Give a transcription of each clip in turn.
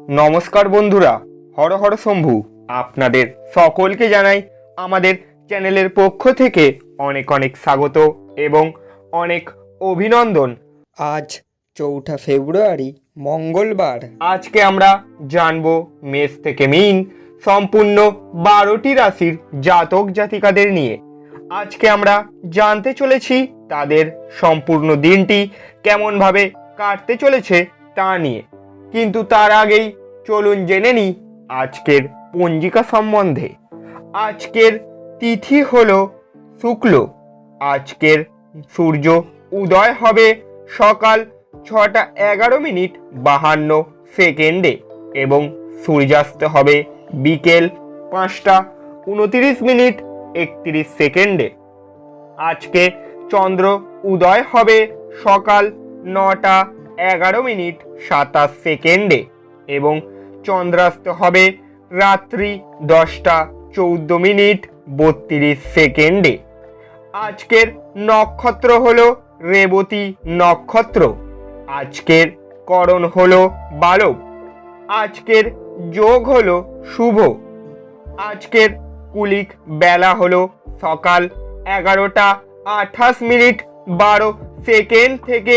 নমস্কার বন্ধুরা, হর হর শম্ভু। আপনাদের সকলকে জানাই আমাদের চ্যানেলের পক্ষ থেকে অনেক অনেক স্বাগত এবং অনেক অভিনন্দন। আজ 4 ফেব্রুয়ারি মঙ্গলবার। আজকে আমরা জানব মেষ থেকে মীন সম্পূর্ণ 12টি রাশির জাতক জাতিকাদের নিয়ে। আজকে আমরা জানতে চলেছি তাদের সম্পূর্ণ দিনটি কেমনভাবে কাটতে চলেছে তা নিয়ে। কিন্তু তার আগেই চলুন জেনে নিই আজকের পঞ্জিকা সম্বন্ধে। আজকের তিথি হলো শুক্ল। আজকের সূর্য উদয় হবে সকাল 6:11:52 এবং সূর্যাস্ত হবে বিকেল 5:29:31। আজকে চন্দ্র উদয় হবে সকাল 9:11:27 এবং চন্দ্রাস্ত হবে রাত্রি 10:14:32। আজকের নক্ষত্র হলো রেবতী নক্ষত্র। আজকের করণ হলো বালব। আজকের যোগ হলো শুভ। আজকের কুলিক বেলা হলো সকাল 11:28:12 থেকে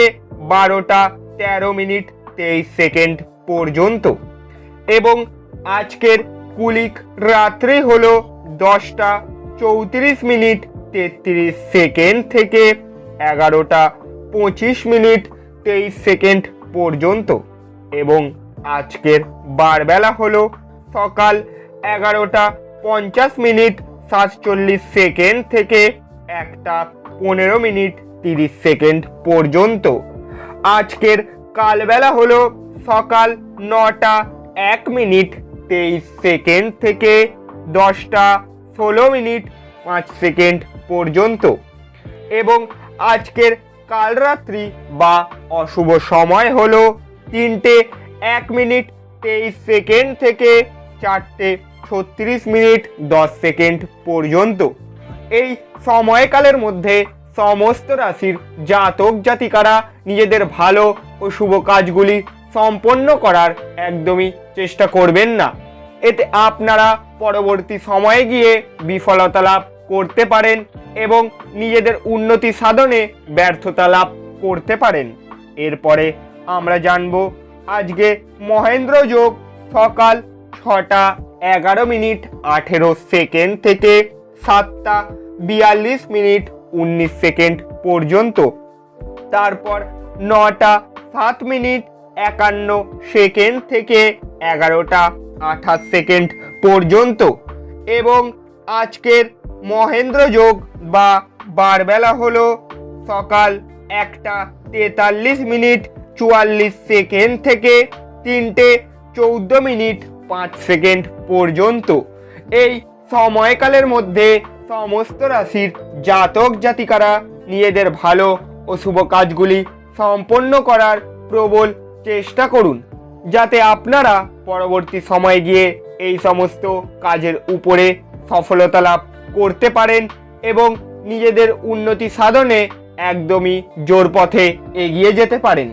12:13:23 পর্যন্ত এবং আজকের কুলিক রাত্রি হলো 10:34:33 থেকে 11:25:23 পর্যন্ত এবং আজকের বারবেলা হলো সকাল 11:50:47 থেকে 1:15:30 পর্যন্ত। আজকের কালবেলা হলো সকাল 9:01:23 থেকে 10:16:05 পর্যন্ত এবং আজকের কালরাত্রি বা অশুভ সময় হলো 3:01:23 থেকে 4:36:10 পর্যন্ত। এই সময়কালের মধ্যে সমস্ত রাশির জাতক জাতিকারা নিজেদের ভালো ও শুভ কাজগুলি সম্পন্ন করার একদমই চেষ্টা করবেন না। এতে আপনারা পরবর্তী সময়ে গিয়ে বিফলতা লাভ করতে পারেন এবং নিজেদের উন্নতি সাধনে ব্যর্থতা লাভ করতে পারেন। এরপরে আমরা জানব আজকে মহেন্দ্র যোগ সকাল 6:11:18 থেকে 7:42:19 পর্যন্ত। তারপর 9:07:51 থেকে 11:28 পর্যন্ত এবং আজকের মহেন্দ্র যোগ বা বারবেলা হলো সকাল 1:43:44 থেকে 3:14:05 পর্যন্ত। এই সময়কালের মধ্যে সমস্ত রাশির জাতক জাতিকারা নিজেদের ভালো ও শুভ কাজগুলি সম্পন্ন করার প্রবল চেষ্টা করুন, যাতে আপনারা পরবর্তী সময়ে গিয়ে এই সমস্ত কাজের উপরে সফলতা লাভ করতে পারেন এবং নিজেদের উন্নতি সাধনে একদমই জোর পথে এগিয়ে যেতে পারেন।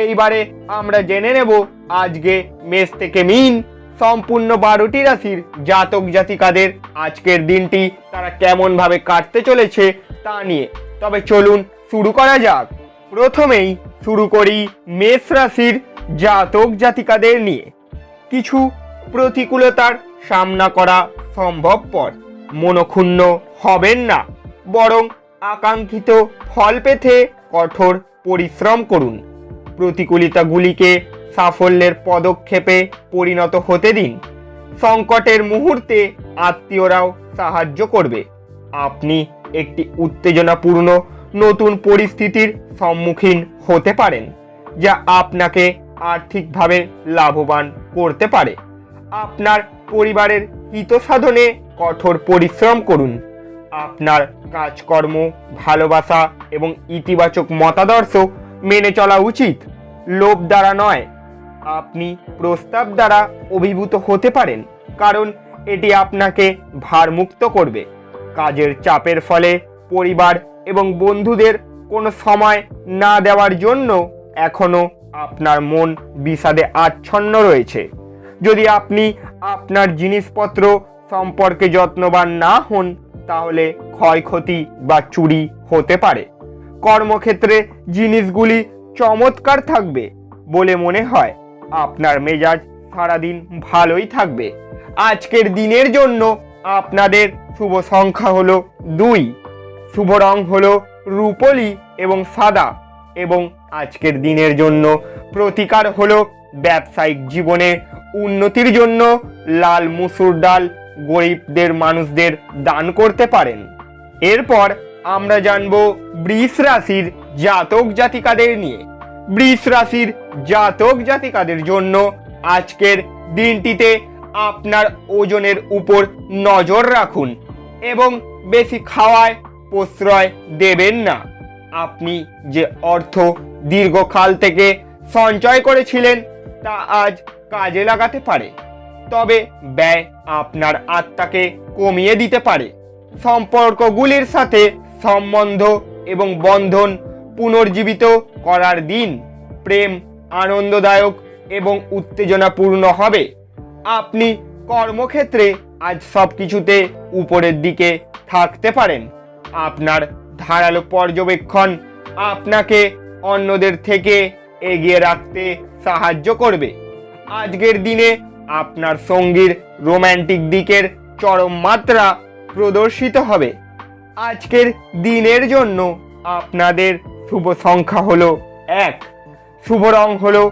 এইবারে আমরা জেনে নেব আজকে মেষ থেকে মীন সম্পূর্ণ 12টি রাশির জাতক জাতিকাদের আজকের দিনটি তারা কেমনভাবে কাটতে চলেছে তা নিয়ে। তবে চলুন শুরু করা যাক। প্রথমেই শুরু করি মেষ রাশির জাতক জাতিকাদের নিয়ে। কিছু প্রতিকূলতার সামনা করা সম্ভবপর। মনক্ষুণ্ণ হবেন না, বরং আকাঙ্ক্ষিত ফল পেতে কঠোর পরিশ্রম করুন। প্রতিকূলতাগুলিকে সাফল্যের পদক্ষেপে পরিণত হতে দিন। সংকটের মুহূর্তে আত্মীয়রাও সাহায্য করবে। আপনি একটি উত্তেজনাপূর্ণ নতুন পরিস্থিতির সম্মুখীন হতে পারেন, যা আপনাকে আর্থিকভাবে লাভবান করতে পারে। আপনার পরিবারের হিত সাধনে কঠোর পরিশ্রম করুন। আপনার কাজকর্ম, ভালোবাসা এবং ইতিবাচক মতাদর্শ মেনে চলা উচিত, লোভ দ্বারা নয়। আপনি প্রস্তাব দ্বারা অভিভূত হতে পারেন, কারণ এটি আপনাকে ভারমুক্ত করবে। কাজের চাপের ফলে পরিবার এবং বন্ধুদের কোনো সময় না দেওয়ার জন্য এখনো আপনার মন বিষাদে আচ্ছন্ন রয়েছে। যদি আপনি আপনার জিনিসপত্র সম্পর্কে যত্নবান না হন তাহলে ক্ষয়ক্ষতি বা চুরি হতে পারে। কর্মক্ষেত্রে জিনিসগুলি চমৎকার থাকবে বলে মনে হয়। আপনার মেজাজ সারাদিন ভালোই থাকবে। আজকের দিনের জন্য আপনাদের শুভ সংখ্যা হলো 2, শুভ রং হলো রূপোলি এবং সাদা, এবং আজকের দিনের জন্য প্রতিকার হলো ব্যবসায়িক জীবনে উন্নতির জন্য লাল মুসুর ডাল গরিবদের মানুষদের দান করতে পারেন। এরপর আমরা জানব বৃষ রাশির জাতক জাতিকাদের নিয়ে। বৃষ রাশির জাতক জাতিকাদের জন্য আজকের দিনটিতে আপনার ওজনের উপর নজর রাখুন এবং বেশি খাওয়ায় প্রশ্রয় দেবেন না। আপনি যে অর্থ দীর্ঘকাল থেকে সঞ্চয় করেছিলেন তা আজ কাজে লাগাতে পারে, তবে ব্যয় আপনার আত্মাকে কমিয়ে দিতে পারে। সম্পর্কগুলির সাথে সম্বন্ধ এবং বন্ধন পুনর্জীবিত করার দিন। প্রেম আনন্দদায়ক এবং উত্তেজনাপূর্ণ হবে। আপনি কর্মক্ষেত্রে আজ সব কিছুতে উপরের দিকে থাকতে পারেন। আপনার ধারালো পর্যবেক্ষণ আপনাকে অন্যদের থেকে এগিয়ে রাখতে সাহায্য করবে। আজকের দিনে আপনার সঙ্গীর রোম্যান্টিক দিকের চরম মাত্রা প্রদর্শিত হবে। আজকের দিনের জন্য আপনাদের শুভ সংখ্যা হলো 1, শুভ রং হলো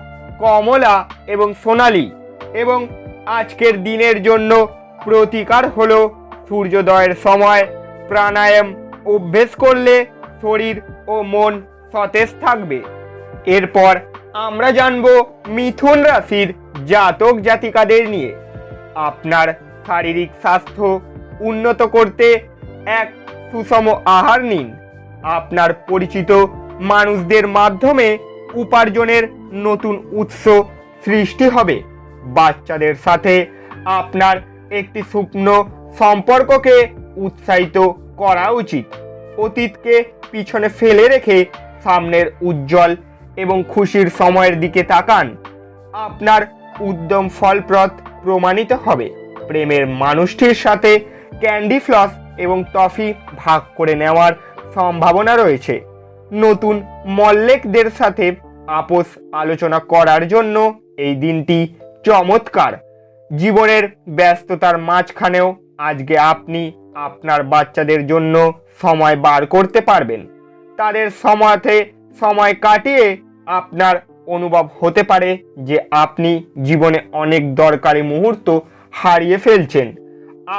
কমলা এবং সোনালী, এবং আজকের দিনের জন্য প্রতিকার হলো সূর্যোদয়ের সময় প্রাণায়াম অভ্যেস করলে শরীর ও মন সতেজ থাকবে। এরপর আমরা জানব মিথুন রাশির জাতক জাতিকাদের নিয়ে। আপনার শারীরিক স্বাস্থ্য উন্নত করতে এক সুষম আহার নিন। আপনার পরিচিত মানুষদের মাধ্যমে উপার্জনের নতুন উৎস সৃষ্টি হবে। বাচ্চাদের সাথে আপনার একটি শুকন সম্পর্ককে উৎসাহিত করা উচিত। অতীতকে পিছনে ফেলে রেখে সামনের উজ্জ্বল এবং খুশির সময়ের দিকে তাকান। আপনার উদ্যম ফলপ্রদ প্রমাণিত হবে। প্রেমের মানুষটির সাথে ক্যান্ডি ফ্লস এবং টফি ভাগ করে নেওয়ার সম্ভাবনা রয়েছে। নতুন মল্লিকদের সাথে আপোষ আলোচনা করার জন্য এই দিনটি চমৎকার। জীবনের ব্যস্ততার মাঝখানেও আজকে আপনি আপনার বাচ্চাদের জন্য সময় বার করতে পারবেন। তাদের সাথে সময় কাটিয়ে আপনার অনুভব হতে পারে যে আপনি জীবনে অনেক দরকারি মুহূর্ত হারিয়ে ফেলছেন।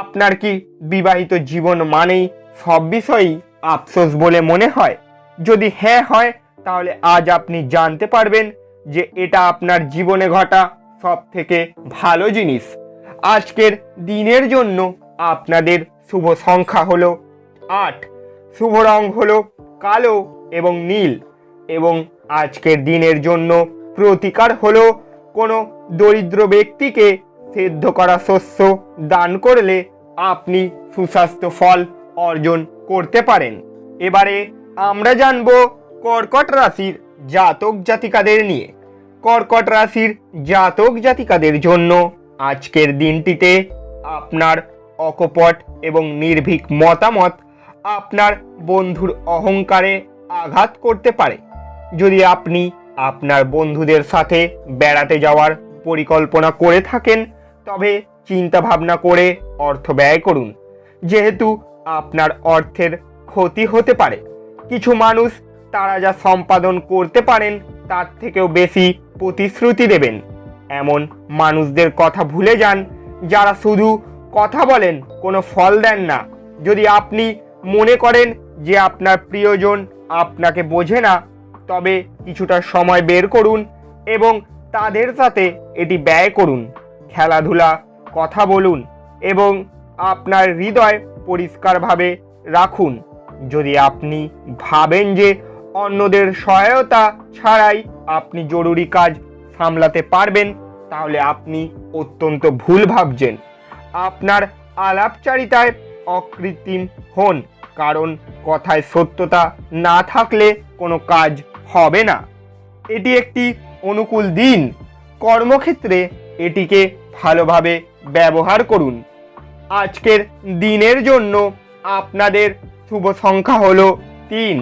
আপনার কি বিবাহিত জীবন মানেই সব বিষয়েই আফসোস বলে মনে হয়? যদি হ্যাঁ হয়, তাহলে আজ আপনি জানতে পারবেন যে এটা আপনার জীবনে ঘটা সব থেকে ভালো জিনিস। আজকের দিনের জন্য আপনাদের শুভ সংখ্যা হলো 8, শুভ রং হলো কালো এবং নীল, এবং আজকের দিনের জন্য প্রতিকার হলো কোনো দরিদ্র ব্যক্তিকে সেদ্ধ করা শস্য দান করলে আপনি সুস্বাস্থ্য ফল অর্জন করতে পারেন। এবারে আমরা জানব কর্কট রাশির জাতক জাতিকাদের নিয়ে। কর্কট রাশির জাতক জাতিকাদের জন্য আজকের দিনটিতে আপনার অকপট এবং নির্ভীক মতামত আপনার বন্ধুর অহংকারে আঘাত করতে পারে। যদি আপনি আপনার বন্ধুদের সাথে বেড়াতে যাওয়ার পরিকল্পনা করে থাকেন, তবে চিন্তা ভাবনা করে অর্থ ব্যয় করুন, যেহেতু আপনার অর্থের ক্ষতি হতে পারে। কিছু মানুষ তারা যা সম্পাদন করতে পারেন তার থেকেও বেশি প্রতিশ্রুতি দেবেন। এমন মানুষদের কথা ভুলে যান যারা শুধু কথা বলেন, কোনো ফল দেন না। যদি আপনি মনে করেন যে আপনার প্রিয়জন আপনাকে বোঝে না, তবে কিছুটা সময় বের করুন এবং তাদের সাথে এটি ব্যয় করুন। খেলাধুলা, কথা বলুন এবং আপনার হৃদয় পরিষ্কারভাবে রাখুন। যদি আপনি ভাবেন যে অন্যদের সহায়তা ছাড়াই আপনি জরুরি কাজ সামলাতে পারবেন, তাহলে আপনি অত্যন্ত ভুল ভাবছেন। আপনার আলাপচারিতায় অকৃত্রিম হন, কারণ কথায় সত্যতা না থাকলে কোনো কাজ হবে না। এটি একটি অনুকূল দিন। কর্মক্ষেত্রে এটিকে ভালোভাবে ব্যবহার করুন। আজকের দিনের জন্য আপনাদের শুভ সংখ্যা হলো 3,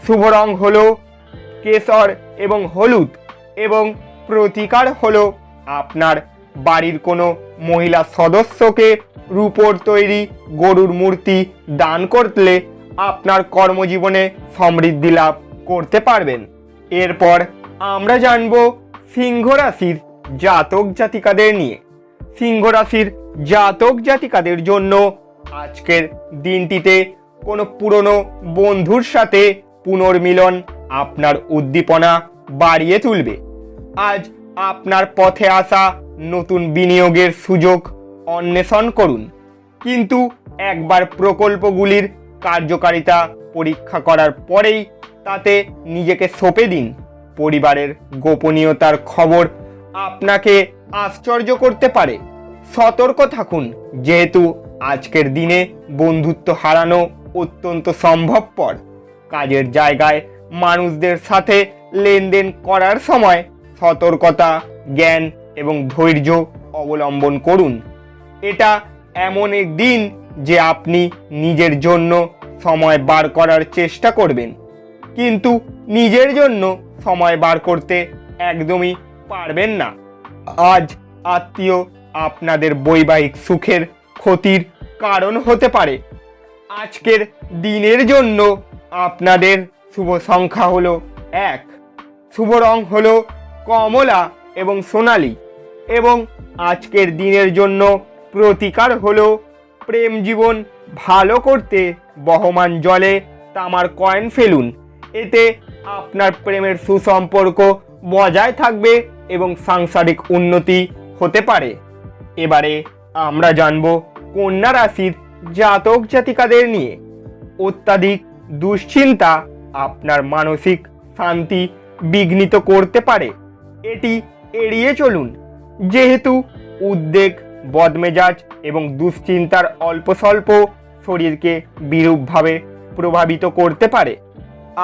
শুভ রং হলো কেশর এবং হলুদ এবং প্রতিকার হলো আপনার বাড়ির কোনো মহিলা সদস্যকে রূপোর তৈরি গরুর মূর্তি দান করলে আপনার কর্মজীবনে সমৃদ্ধি লাভ করতে পারবেন। এরপর আমরা জানব সিংহ রাশির জাতক জাতিকাদের নিয়ে। সিংহ রাশির জাতক জাতিকাদের জন্য আজকের দিনটিতে কোনো পুরনো বন্ধুর সাথে পুনর্মিলন আপনার উদ্দীপনা বাড়িয়ে তুলবে। আজ আপনার পথে আসা নতুন বিনিয়োগের সুযোগ অন্বেষণ করুন, কিন্তু একবার প্রকল্পগুলির কার্যকারিতা পরীক্ষা করার পরেই তাতে নিজেকে সঁপে দিন। পরিবারের গোপনীয়তার খবর আপনাকে আশ্চর্য করতে পারে। সতর্ক থাকুন, যেহেতু আজকের দিনে বন্ধুত্ব হারানো অত্যন্ত সম্ভবপর। কাজের জায়গায় মানুষদের সাথে লেনদেন করার সময় সতর্কতা, জ্ঞান এবং ধৈর্য অবলম্বন করুন। এটা এমন এক দিন যে আপনি নিজের জন্য সময় বার করার চেষ্টা করবেন, কিন্তু নিজের জন্য সময় বার করতে একদমই পারবেন না। আজ আত্মীয় আপনাদের বৈবাহিক সুখের ক্ষতির কারণ হতে পারে। আজকের দিনের জন্য আপনাদের শুভ সংখ্যা হলো 1, শুভ রং হলো কমলা এবং সোনালী এবং আজকের দিনের জন্য প্রতিকার হলো প্রেম জীবন ভালো করতে বহমান জলে তামার কয়েন ফেলুন। এতে আপনার প্রেমের সুসম্পর্ক বজায় থাকবে এবং সাংসারিক উন্নতি হতে পারে। এবারে আমরা জানব কন্যা রাশির জাতক জাতিকাদের নিয়ে। অত্যাধিক দুশ্চিন্তা আপনার মানসিক শান্তি বিঘ্নিত করতে পারে। এটি এড়িয়ে চলুন, যেহেতু উদ্বেগ, বদমেজাজ এবং দুশ্চিন্তার অল্প স্বল্প শরীরকে বিরূপভাবে প্রভাবিত করতে পারে।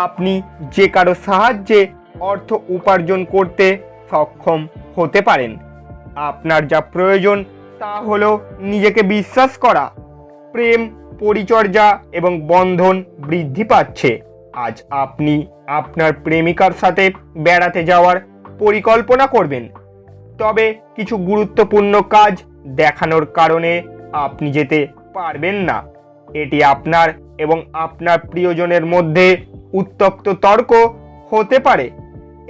আপনি যে কারো সাহায্যে অর্থ উপার্জন করতে সক্ষম হতে পারেন। আপনার যা প্রয়োজন তা হলো নিজেকে বিশ্বাস করা। প্রেম, পরিচর্যা এবং বন্ধন বৃদ্ধি পাচ্ছে। আজ আপনি আপনার প্রেমিকার সাথে বেড়াতে যাওয়ার পরিকল্পনা করবেন, তবে কিছু গুরুত্বপূর্ণ কাজ দেখানোর কারণে আপনি যেতে পারবেন না। এটি আপনার এবং আপনার প্রিয়জনের মধ্যে উত্তপ্ত তর্ক হতে পারে।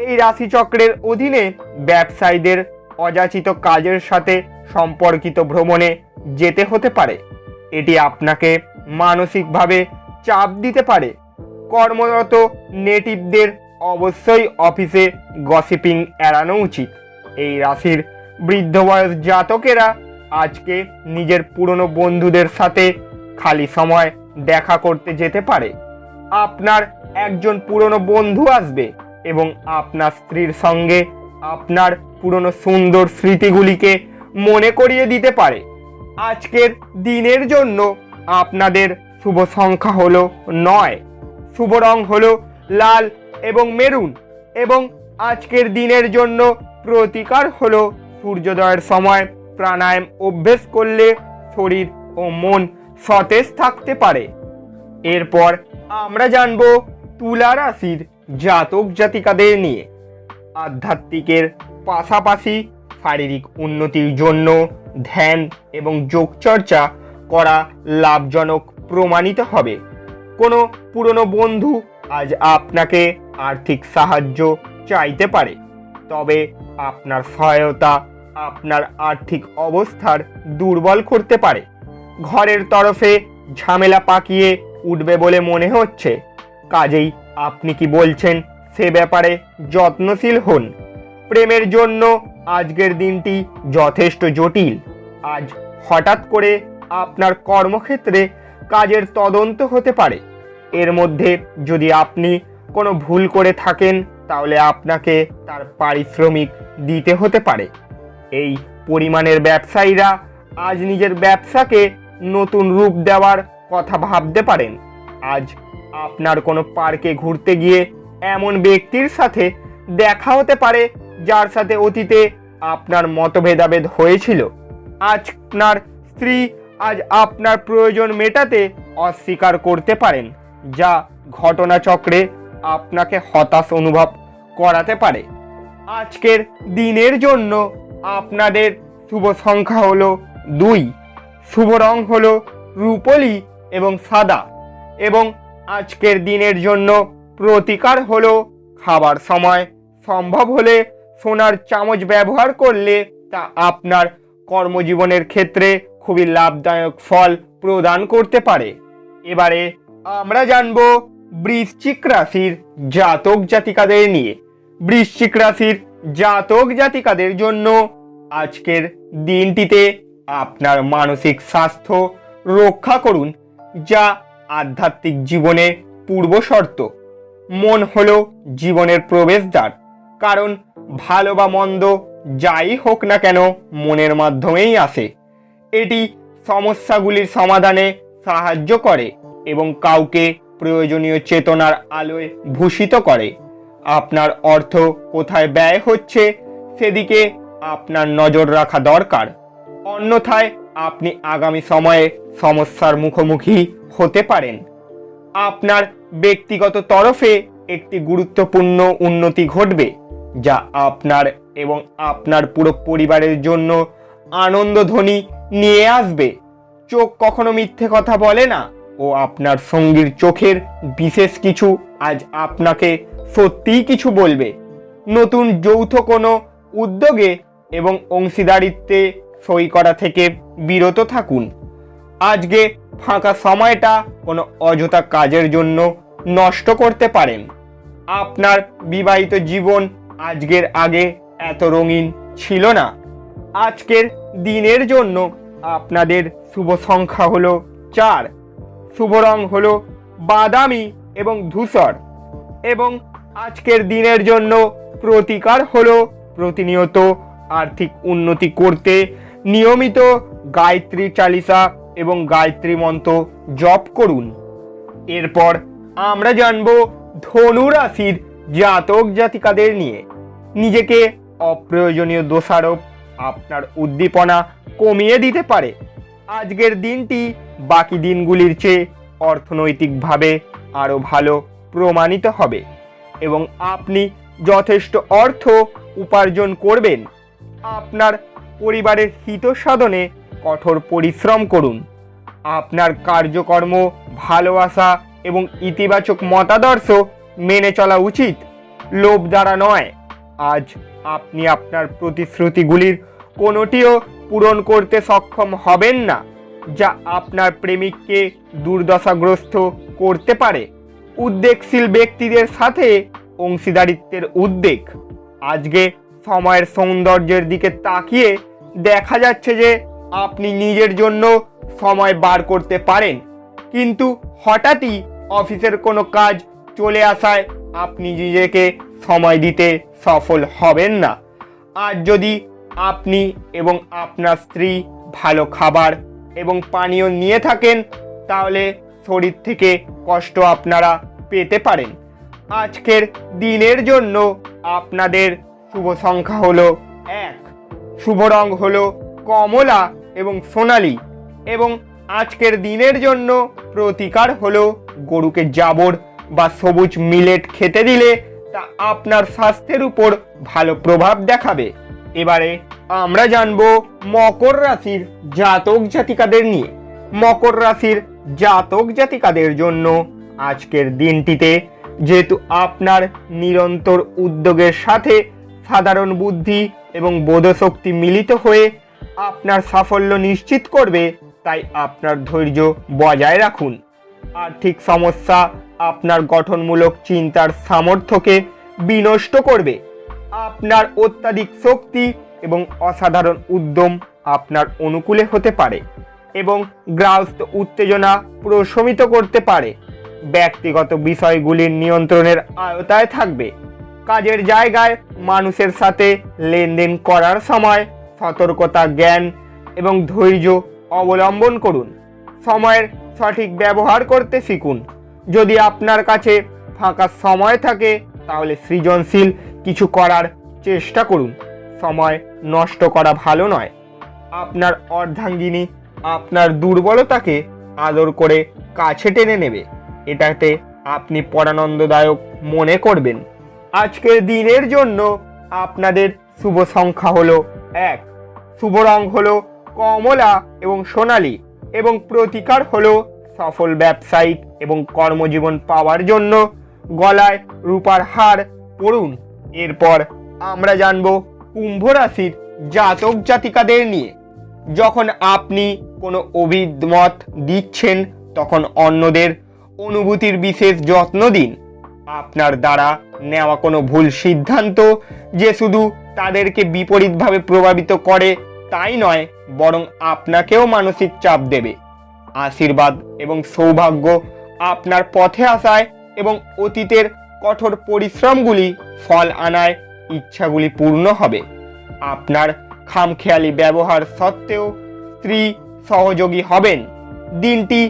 এই রাশিচক্রের অধীনে ব্যবসায়ীদের অযাচিত কাজের সাথে সম্পর্কিত ভ্রমণে যেতে হতে পারে। এটি আপনাকে মানসিকভাবে চাপ দিতে পারে। কর্মরত নেটিভদের অবশ্যই অফিসে গসিপিং এড়ানো উচিত। এই রাশির বৃদ্ধ বয়স জাতকেরা আজকে নিজের পুরনো বন্ধুদের সাথে খালি সময় দেখা করতে যেতে পারে। আপনার একজন পুরনো বন্ধু আসবে এবং আপনার স্ত্রীর সঙ্গে আপনার পুরনো সুন্দর স্মৃতিগুলিকে মনে করিয়ে দিতে পারে। আজকের দিনের জন্য আপনাদের শুভ সংখ্যা হলো 9, শুভ রং হলো লাল এবং মেরুন এবং আজকের দিনের জন্য প্রতিকার হলো সূর্যোদয়ের সময় প্রাণায়াম অভ্যেস করলে শরীর ও মন সতেজ থাকতে পারে। এরপর আমরা জানব তুলা রাশির জাতক জাতিকাদের নিয়ে। আধ্যাত্মিকের পাশাপাশি শারীরিক উন্নতির জন্য ধ্যান এবং যোগচর্চা করা লাভজনক প্রমাণিত হবে। কোনো পুরনো বন্ধু আজ আপনাকে আর্থিক সাহায্য চাইতে পারে, তবে আপনার সহায়তা আপনার আর্থিক অবস্থার দুর্বল করতে পারে। ঘরের তরফে ঝামেলা পাকিয়ে উঠবে বলে মনে হচ্ছে, কাজেই আপনি কি বলছেন সে ব্যাপারে যত্নশীল হন। প্রেমের জন্য আজকের দিনটি যথেষ্ট জটিল। আজ হঠাৎ করে আপনার কর্মক্ষেত্রে কাজের তদন্ত হতে পারে। এর মধ্যে যদি আপনি কোনো ভুল করে থাকেন তাহলে আপনাকে তার পারিশ্রমিক দিতে হতে পারে। এই পরিমাণের ব্যবসায়ীরা আজ নিজের ব্যবসাকে নতুন রূপ দেওয়ার কথা ভাবতে পারেন। আজ আপনার কোনো পার্কে ঘুরতে গিয়ে এমন ব্যক্তির সাথে দেখা হতে পারে যার সাথে অতীতে আপনার মতভেদাভেদ হয়েছিল। আপনার স্ত্রী আজ আপনার প্রয়োজন মেটাতে অস্বীকার করতে পারেন, যা ঘটনাচক্রে আপনাকে হতাশ অনুভব করাতে পারে। আজকের দিনের জন্য আপনাদের শুভ সংখ্যা হলো 2, শুভ রং হলো রূপলি এবং সাদা, এবং আজকের দিনের জন্য প্রতিকার হলো খাবার সময় সম্ভব হলে সোনার চামচ ব্যবহার করলে তা আপনার কর্মজীবনের ক্ষেত্রে খুবই লাভদায়ক ফল প্রদান করতে পারে। এবারে আমরা জানব বৃশ্চিক রাশির জাতক জাতিকাদের নিয়ে। বৃশ্চিক রাশির জাতক জাতিকাদের জন্য আজকের দিনটিতে আপনার মানসিক স্বাস্থ্য রক্ষা করুন, যা আধ্যাত্মিক জীবনে পূর্বশর্ত। মন হলো জীবনের প্রবেশদ্বার, কারণ ভালো বা মন্দ যাই হোক না কেন মনের মাধ্যমেই আসে। এটি সমস্যাগুলির সমাধানে সাহায্য করে এবং কাউকে প্রয়োজনীয় চেতনার আলোয় ভূষিত করে। আপনার অর্থ কোথায় ব্যয় হচ্ছে সেদিকে আপনার নজর রাখা দরকার, অন্যথায় আপনি আগামী সময়ে সমস্যার মুখোমুখি হতে পারেন। আপনার ব্যক্তিগত তরফে একটি গুরুত্বপূর্ণ উন্নতি ঘটবে, যা আপনার এবং আপনার পুরো পরিবারের জন্য আনন্দধ্বনি নিয়ে আসবে। চোখ কখনো মিথ্যে কথা বলে না, ও আপনার সঙ্গীর চোখের বিশেষ কিছু আজ আপনাকে সত্যিই কিছু বলবে। নতুন যৌথ কোনো উদ্যোগে এবং অংশীদারিত্বে সই করা থেকে বিরত থাকুন। আজকে ফাঁকা সময়টা কোনো অযথা কাজের জন্য নষ্ট করতে পারেন। আপনার বিবাহিত জীবন আজকের আগে এত রঙিন ছিল না। আজকের দিনের জন্য আপনাদের শুভ সংখ্যা হলো 4, শুভ রং হলো বাদামি এবং ধূসর, এবং আজকের দিনের জন্য প্রতিকার হলো প্রতিনিয়ত আর্থিক উন্নতি করতে নিয়মিত গায়ত্রী চালিসা এবং গায়ত্রী মন্ত্র জপ করুন। এরপর আমরা জানব ধনু রাশির জাতক জাতিকাদের নিয়ে। নিজেকে অপ্রয়োজনীয় দোষারোপ আপনার উদ্দীপনা কমিয়ে দিতে পারে। আজকের দিনটি বাকি দিনগুলির চেয়ে অর্থনৈতিকভাবে আরও ভালো প্রমাণিত হবে এবং আপনি যথেষ্ট অর্থ উপার্জন করবেন। আপনার পরিবারের হিত সাধনে কঠোর পরিশ্রম করুন। আপনার কার্যকর্ম, ভালোবাসা এবং ইতিবাচক মতাদর্শ মেনে চলা উচিত, লোভ দ্বারা নয়। আজ আপনি আপনার প্রতিশ্রুতিগুলির কোনোটিও পূরণ করতে সক্ষম হবেন না, যা আপনার প্রেমিককে দুর্দশাগ্রস্ত করতে পারে। উদ্বেগশীল ব্যক্তিদের সাথে অংশীদারিত্বের উদ্বেগ। আজকে সময়ের সৌন্দর্যের দিকে তাকিয়ে দেখা যাচ্ছে যে আপনি নিজের জন্য সময় বার করতে পারেন, কিন্তু হঠাৎই অফিসের কোনো কাজ চলে আসায় আপনি নিজেকে সময় দিতে সফল হবেন না। আজ যদি আপনি এবং আপনার স্ত্রী ভালো খাবার এবং পানীয় নিয়ে থাকেন, তাহলে শরীর থেকে কষ্ট আপনারা পেতে পারেন। আজকের দিনের জন্য আপনাদের শুভ সংখ্যা হলো 1, শুভ রং হলো কমলা এবং সোনালী, এবং আজকের দিনের জন্য প্রতিকার হলো গরুকে জাবর বা সবুজ মিলেট খেতে দিলে তা আপনার স্বাস্থ্যের উপর ভালো প্রভাব দেখাবে। এবারে আমরা জানবো মকর রাশির জাতক জাতিকাদের নিয়ে। মকর রাশির জাতক জাতিকাদের জন্য আজকের দিনটিতে, যেহেতু আপনার নিরন্তর উদ্যোগের সাথে সাধারণ বুদ্ধি এবং বোধশক্তি মিলিত হয়ে আপনার সাফল্য নিশ্চিত করবে, তাই আপনার ধৈর্য বজায় রাখুন। আর্থিক সমস্যা আপনার গঠনমূলক চিন্তার সামর্থ্যকে বিনষ্ট করবে। আপনার অত্যাধিক শক্তি এবং অসাধারণ উদ্যম আপনার অনুকূলে হতে পারে এবং গ্রাহস্থ উত্তেজনা প্রশমিত করতে পারে। ব্যক্তিগত বিষয়গুলির নিয়ন্ত্রণের আওতায় থাকবে। কাজের জায়গায় মানুষের সাথে লেনদেন করার সময় সতর্কতা, জ্ঞান এবং ধৈর্য অবলম্বন করুন। সময়ের সঠিক ব্যবহার করতে শিখুন। যদি আপনার কাছে ফাঁকা সময় থাকে, তাহলে সৃজনশীল কিছু করার চেষ্টা করুন। সময় নষ্ট করা ভালো নয়। আপনার অর্ধাঙ্গিনী আপনার দুর্বলতাকে আদর করে কাছে টেনে নেবে, এটাতে আপনি পরানন্দদায়ক মনে করবেন। আজকের দিনের জন্য আপনাদের শুভ সংখ্যা হলো 1, শুভ রং হলো কমলা এবং সোনালী, এবং প্রতিকার হলো সফল ব্যবসায়িক এবং কর্মজীবন পাওয়ার জন্য গলায় রূপার হার পরুন। এরপর আমরা জানব কুম্ভ রাশির জাতক জাতিকাদের নিয়ে। যখন আপনি কোনো অভিমত দিচ্ছেন তখন অন্যদের অনুভূতির বিশেষ যত্ন দিন। আপনার দ্বারা নেওয়া কোনো ভুল সিদ্ধান্ত যে শুধু তাদেরকে বিপরীতভাবে প্রভাবিত করে তাই নয়, বরং আপনাকেও মানসিক চাপ দেবে। আশীর্বাদ এবং সৌভাগ্য আপনার পথে আসায় এবং অতীতের কঠোর পরিশ্রমগুলি ফল আনায় ইচ্ছাগুলি পূর্ণ হবে। আপনার খামখেয়ালি ব্যবহার সত্ত্বেও স্ত্রী সহযোগী হবেন। দিনটি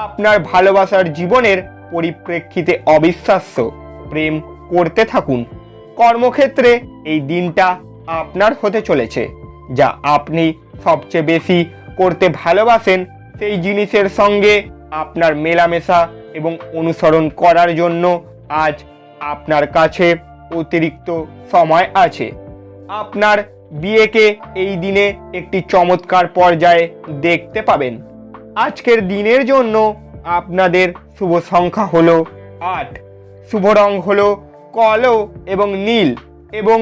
আপনার ভালোবাসার জীবনের পরিপ্রেক্ষিতে অবিশ্বাস্য। প্রেম করতে থাকুন। কর্মক্ষেত্রে এই দিনটা আপনার হতে চলেছে। যা আপনি সবচেয়ে বেশি করতে ভালোবাসেন সেই জিনিসের সঙ্গে আপনার মেলামেশা এবং অনুসরণ করার জন্য আজ আপনার কাছে অতিরিক্ত সময় আছে। আপনার বিয়েকে এই দিনে একটি চমৎকার পর্যায়ে দেখতে পাবেন। আজকের দিনের জন্য আপনাদের শুভ সংখ্যা হলো 8, শুভ রং হলো কালো এবং নীল, এবং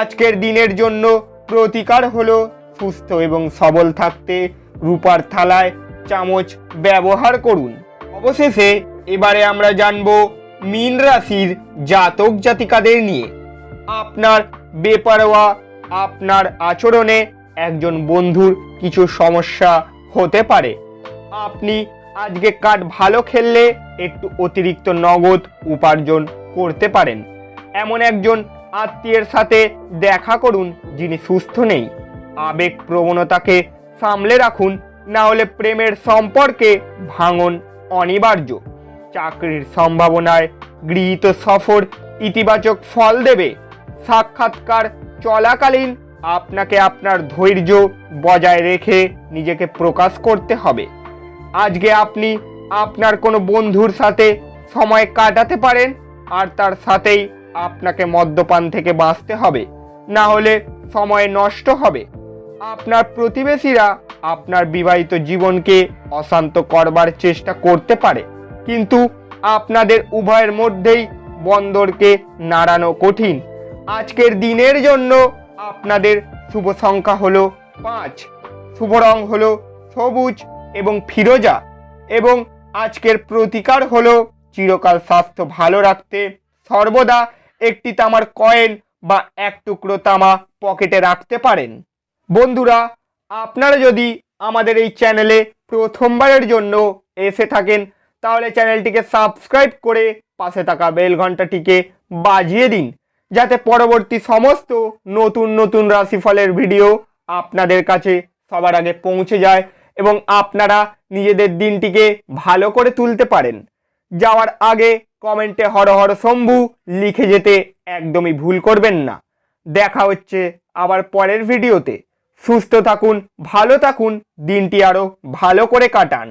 আজকের দিনের জন্য প্রতিকার হলো সুস্থ এবং সবল থাকতে রূপার থালায় চামচ ব্যবহার করুন। অবশেষে এবারে আমরা জানবো মীন রাশির জাতক জাতিকাদের নিয়ে। আপনার বেপরোয়া আপনার আচরণে একজন বন্ধুর কিছু সমস্যা হতে পারে। আপনি আজকে কার্ড ভালো খেললে একটু অতিরিক্ত নগদ উপার্জন করতে পারেন। এমন একজন আত্মীয়ের সাথে দেখা করুন যিনি সুস্থ নেই। আবেগ প্রবণতাকে সামলে রাখুন, না হলে প্রেমের সম্পর্কে ভাঙন অনিবার্য। চাকরির সম্ভাবনায় গৃহীত সফর ইতিবাচক ফল দেবে। সাক্ষাৎকার চলাকালীন আপনাকে আপনার ধৈর্য বজায় রেখে নিজেকে প্রকাশ করতে হবে। আজকে আপনি আপনার কোনো বন্ধুর সাথে সময় কাটাতে পারেন, আর তার সাথেই আপনাকে মদ্যপান থেকে বাঁচতে হবে, না হলে সময় নষ্ট হবে। আপনার প্রতিবেশীরা আপনার বিবাহিত জীবনকে অশান্ত করবার চেষ্টা করতে পারে, কিন্তু আপনাদের উভয়ের মধ্যেই বন্দরকে নাড়ানো কঠিন। আজকের দিনের জন্য আপনাদের শুভ সংখ্যা হলো 5, শুভ রং হলো সবুজ এবং ফিরোজা, এবং আজকের প্রতিকার হলো চিরকাল স্বাস্থ্য ভালো রাখতে সর্বদা একটি তামার কয়েন বা এক টুকরো তামা পকেটে রাখতে পারেন। বন্ধুরা, আপনারা যদি আমাদের এই চ্যানেলে প্রথমবারের জন্য এসে থাকেন তাহলে চ্যানেলটিকে সাবস্ক্রাইব করে পাশে থাকা বেল ঘন্টাটিকে বাজিয়ে দিন, যাতে পরবর্তী সমস্ত নতুন নতুন রাশিফলের ভিডিও আপনাদের কাছে সবার আগে পৌঁছে যায় এবং আপনারা নিজেদের দিনটিকে ভালো করে তুলতে পারেন। যাওয়ার আগে কমেন্টে হর হর শম্ভু লিখে যেতে একদমই ভুল করবেন না। দেখা হচ্ছে আবার পরের ভিডিওতে। সুস্থ থাকুন, ভালো থাকুন, দিনটি আরো ভালো করে কাটান।